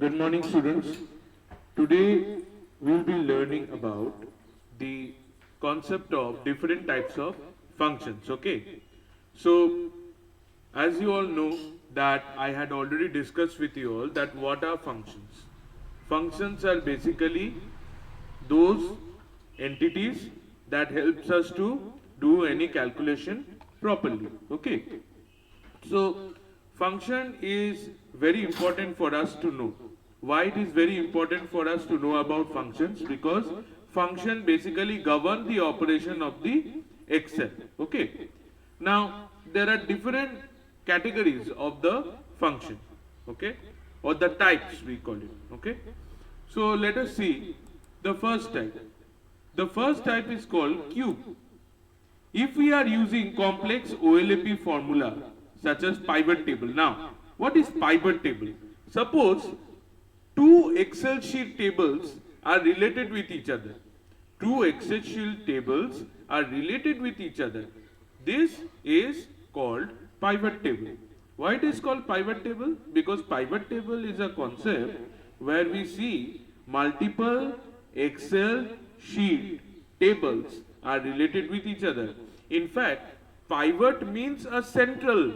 Good morning, students. Today we will be learning about the concept of different types of functions. Okay. So, as you all know, that I had already discussed with you all that what are functions. Functions are basically those entities that helps us to do any calculation properly. Okay. So, function is very important for us to know. Why it is very important for us to know about functions? Because function basically govern the operation of the Excel. Okay. Now, there are different categories of the function. Okay. Or the types we call it. Okay. So, let us see the first type. The first type is called cube. If we are using complex OLAP formula such as pivot table. Now, what is pivot table? Suppose two Excel sheet tables are related with each other. Two Excel sheet tables are related with each other. This is called pivot table. Why it is called pivot table? Because pivot table is a concept where we see multiple Excel sheet tables are related with each other. In fact, pivot means a central.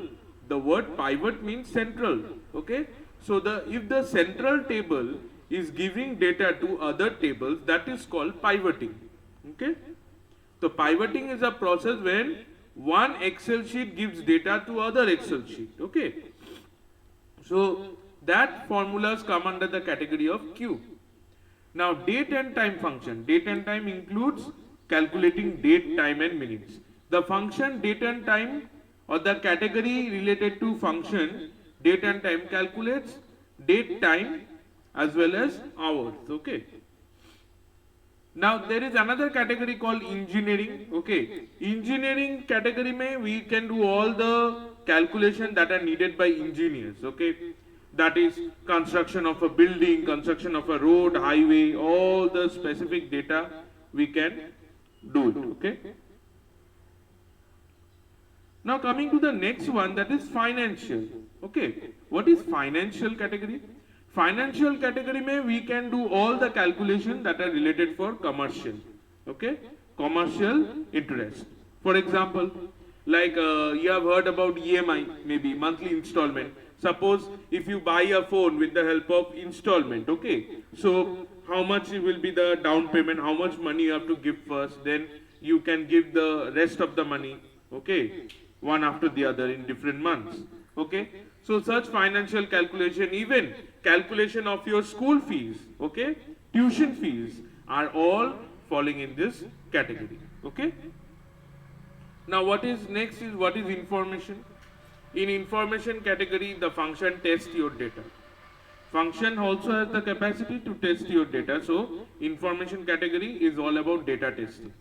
The word pivot means central. Okay. So if the central table is giving data to other tables, that is called pivoting. Okay. So pivoting is a process when one Excel sheet gives data to other Excel sheet. Okay. So that formulas come under the category of cube. Now date and time function. Date and time includes calculating date, time and minutes. The function date and time or the category related to function date and time calculates date, time as well as hours. Okay. Now there is another category called engineering. Okay. Engineering category mein we can do all the calculation that are needed by engineers. Okay. That is construction of a building, construction of a road, highway, all the specific data we can do it. Okay. Now coming to the next one, that is financial. Okay. What is financial category? Financial category mein we can do all the calculation that are related for commercial. Okay. Commercial interest. For example, like you have heard about EMI, maybe monthly installment. Suppose if you buy a phone with the help of installment. Okay. So how much will be the down payment, how much money you have to give first, then you can give the rest of the money. Okay. One after the other in different months. Okay. So such financial calculation, even calculation of your school fees, okay, tuition fees are all falling in this category. Okay. Now what is next is what is information. In information category, the function tests your data. Function also has the capacity to test your data. So information category is all about data testing.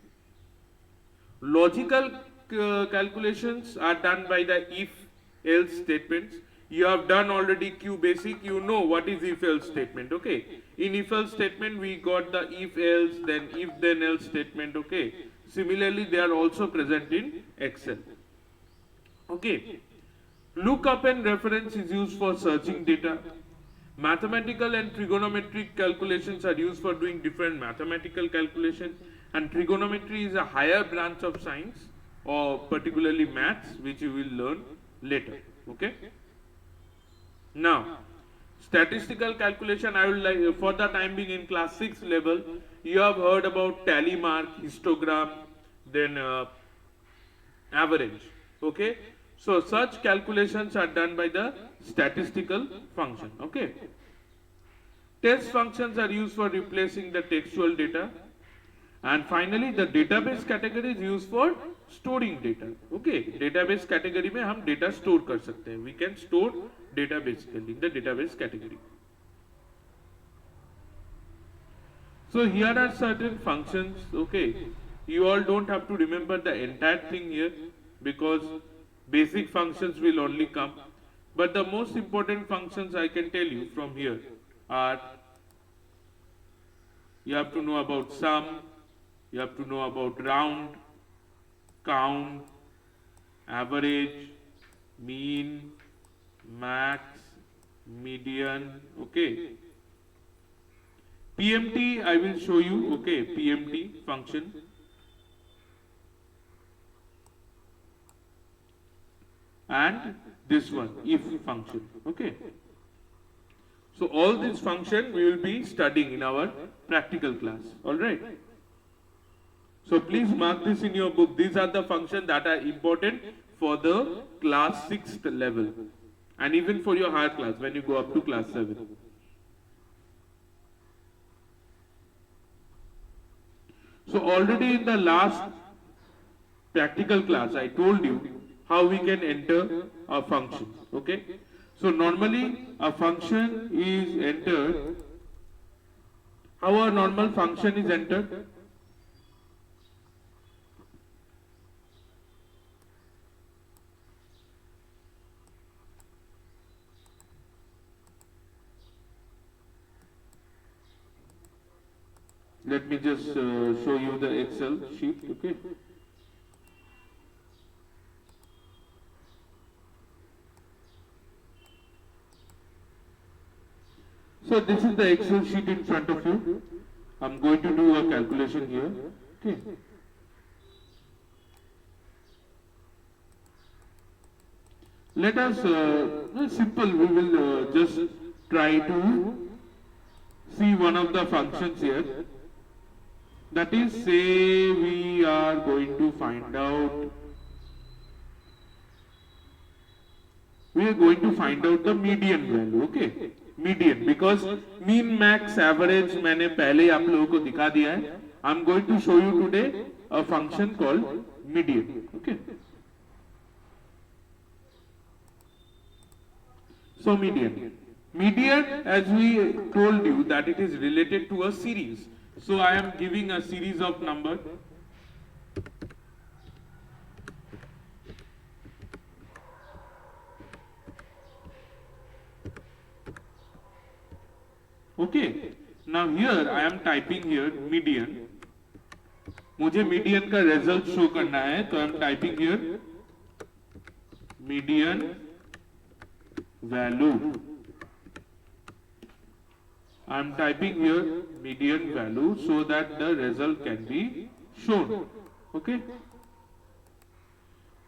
Logical calculations are done by the if else statements. You have done already Q basic, you know what is if else statement. Okay. In if else statement we got the if else, then if then else statement. Okay. Similarly, they are also present in Excel. Okay. Lookup and reference is used for searching data. Mathematical and trigonometric calculations are used for doing different mathematical calculations, and trigonometry is a higher branch of science or particularly maths, which you will learn later. Okay. Now, statistical calculation, I will like for the time being in class 6 level, you have heard about tally mark, histogram, then average. Okay. So such calculations are done by the statistical function. Okay. Test functions are used for replacing the textual data. And finally, the database category is used for storing data. Okay. Database category में हम data store कर सकते हैं. We can store data basically in the database category. So here are certain functions. Okay. You all don't have to remember the entire thing here because basic functions will only come. But the most important functions I can tell you from here are, you have to know about sum, you have to know about round, count, average, mean, max, median. Okay. PMT I will show you, okay, PMT function. And this one, if function, okay. So all this function we will be studying in our practical class, alright. So please mark this in your book. These are the functions that are important for the class 6th level and even for your higher class when you go up to class 7. So already in the last practical class I told you how we can enter a function, okay. So normally a function is entered, how a normal function is entered? Let me just show you the Excel sheet, okay. So this is the Excel sheet in front of you. I'm going to do a calculation here, okay. Let us, simple, we will just try to see one of the functions here. That is, say we are going to find out, the median value, okay. Median, because mean, max, average मैंने पहले ही आप लोगों को दिखा दिया है. I'm going to show you today a function called median, okay. So median, as we told you that it is related to a series. So I am giving a series of numbers. Okay. Now here I am typing here median. मुझे median का result show करना है, तो I am typing here median value. I am typing here median value so that the result can be shown. Okay.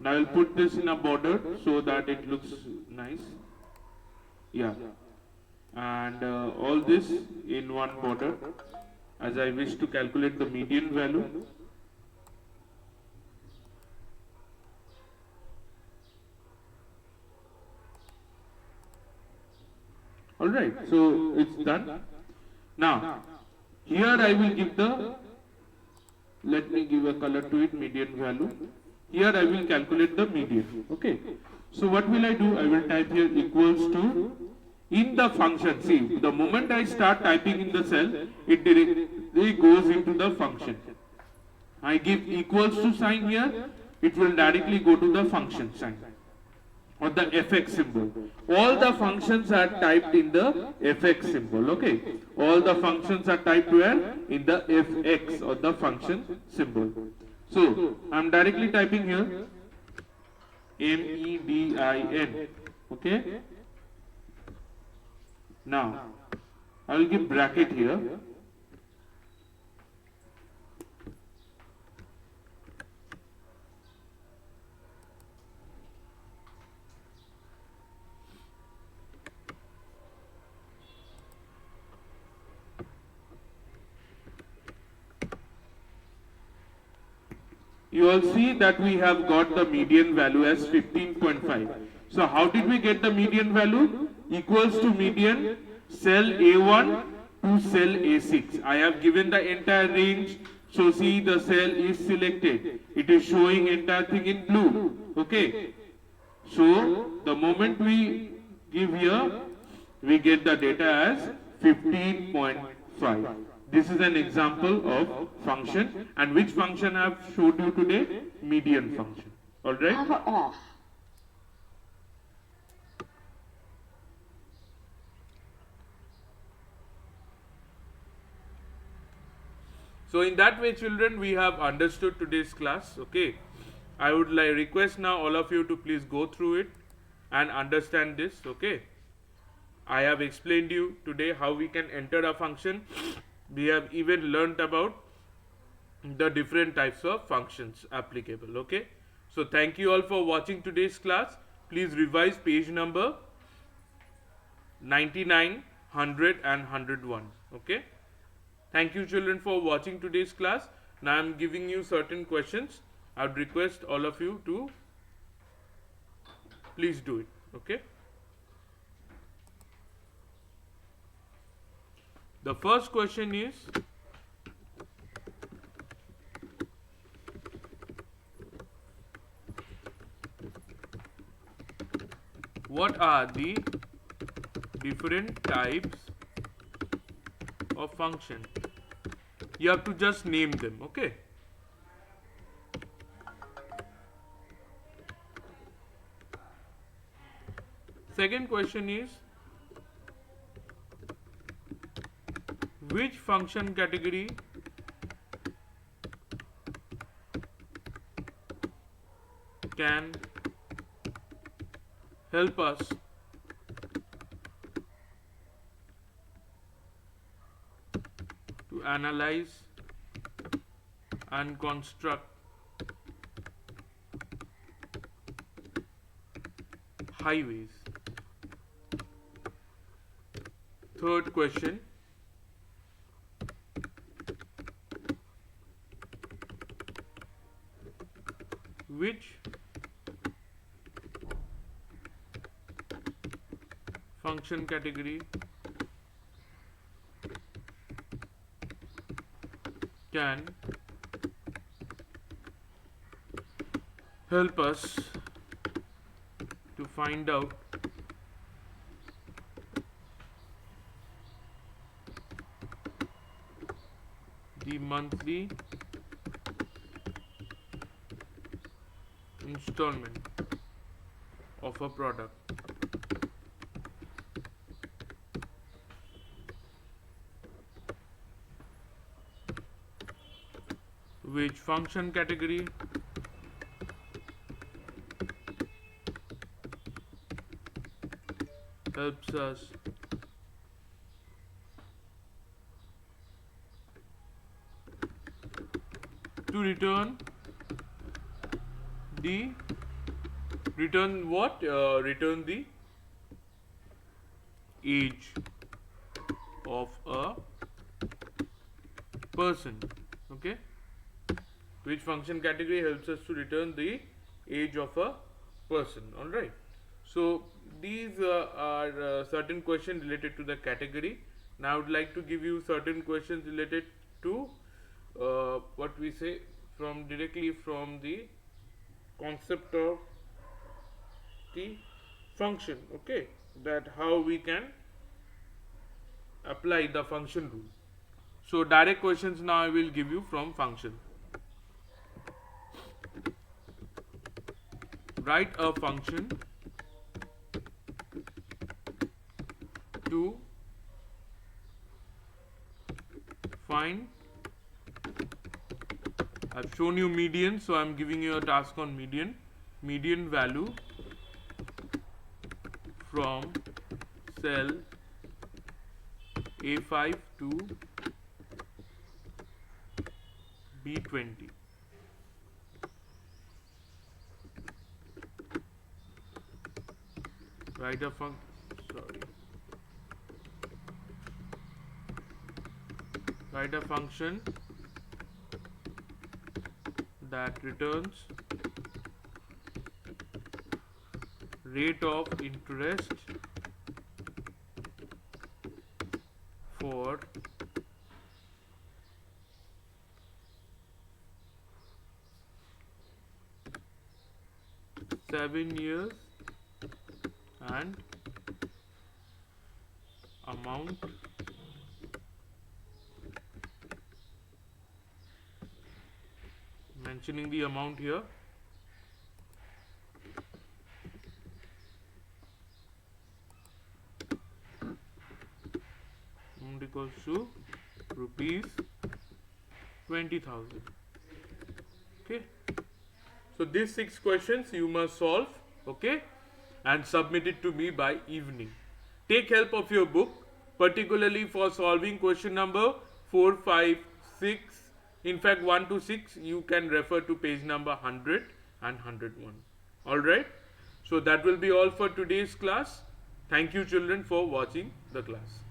Now I will put this in a border so that it looks nice. Yeah. And all this in one border as I wish to calculate the median value. Alright, so it's done. Now, here I will give the, let me give a color to it, median value. Here I will calculate the median, okay. So what will I do? I will type here equals to, in the function, see, the moment I start typing in the cell, it directly goes into the function. I give equals to sign here, it will directly go to the function sign or the fx symbol. All the functions are typed in the fx symbol, okay. All the functions are typed where? In the fx or the function symbol. So, I am directly typing here MEDIN, okay. Now, I will give bracket here. You all see that we have got the median value as 15.5. So how did we get the median value? Equals to median cell A1 to cell A6. I have given the entire range. So see, the cell is selected. It is showing entire thing in blue. Okay. So the moment we give here, we get the data as 15.5. This is an example of function, and which function I have showed you today? Median function. Alright? Power off. So in that way, children, we have understood today's class. Okay. I would like request now all of you to please go through it and understand this. Okay. I have explained you today how we can enter a function, We have even learnt about the different types of functions applicable. Okay, so thank you all for watching today's class. Please revise page number 99, 100 and 101. Okay, thank you children for watching today's class. Now I am giving you certain questions. I would request all of you to please do it. Okay, the first question is, what are the different types of function? You have to just name them. Okay, second question is, which function category can help us to analyze and construct highways? Third question, which function category can help us to find out the monthly installment of a product? Which function category helps us to return the return the age of a person? Okay, which function category helps us to return the age of a person? All right, so these are certain questions related to the category. Now I would like to give you certain questions related to what we say directly from the concept of the function. Okay, that how we can apply the function rule. So direct questions now I will give you from function. Write a function to find, I've shown you median, so I'm giving you a task on median value from cell A5 to B20. Write a function that returns rate of interest for seven years and amount mentioning the amount here. Amount equals to rupees 20,000. Okay, so these 6 questions you must solve. Okay, and submit it to me by evening. Take help of your book, particularly for solving question number 4, 5, 6. In fact, 1 to 6, you can refer to page number 100 and 101. Alright? So that will be all for today's class. Thank you children for watching the class.